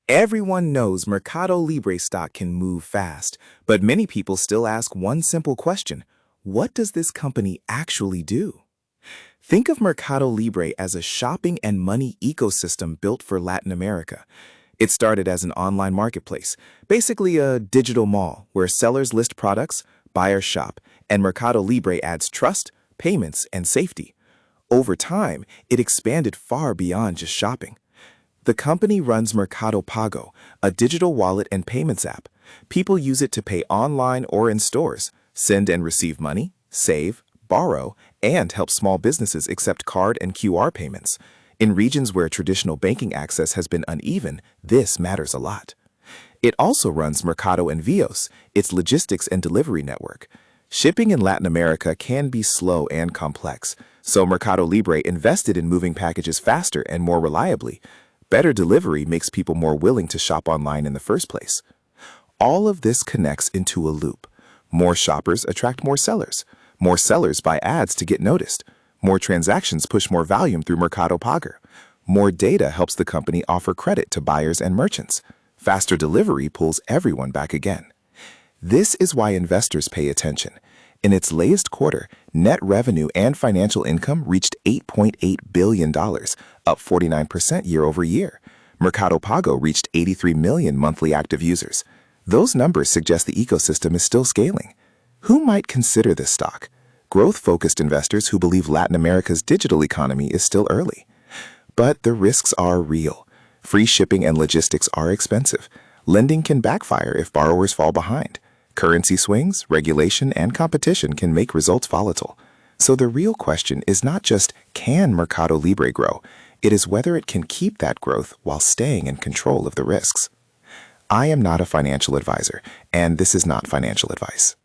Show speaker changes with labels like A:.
A: Everyone knows Mercado Libre stock can move fast, but many people still ask one simple question: what does this company actually do? Think of Mercado Libre as a shopping and money ecosystem built for Latin America. It started as an online marketplace, basically a digital mall where sellers list products, buyers shop, and Mercado Libre adds trust, payments, and safety. Over time, it expanded far beyond just shopping. The company runs Mercado Pago, a digital wallet and payments app. People use it to pay online or in stores, send and receive money, save, borrow, and help small businesses accept card and QR payments. In regions where traditional banking access has been uneven, this matters a lot. It also runs Mercado Envios, its logistics and delivery network. Shipping in Latin America can be slow and complex, so Mercado Libre invested in moving packages faster and more reliably. Better delivery makes people more willing to shop online in the first place. All of this connects into a loop. More shoppers attract more sellers. More sellers buy ads to get noticed. More transactions push more volume through Mercado Pago. More data helps the company offer credit to buyers and merchants. Faster delivery pulls everyone back again. This is why investors pay attention. In its latest quarter, net revenue and financial income reached $8.8 billion, up 49% year over year. Mercado Pago reached 83 million monthly active users. Those numbers suggest the ecosystem is still scaling. Who might consider this stock? Growth-focused investors who believe Latin America's digital economy is still early. But the risks are real. Free shipping and logistics are expensive. Lending can backfire if borrowers fall behind. Currency swings, regulation, and competition can make results volatile. So the real question is not just can Mercado Libre grow, it is whether it can keep that growth while staying in control of the risks. I am not a financial advisor, and this is not financial advice.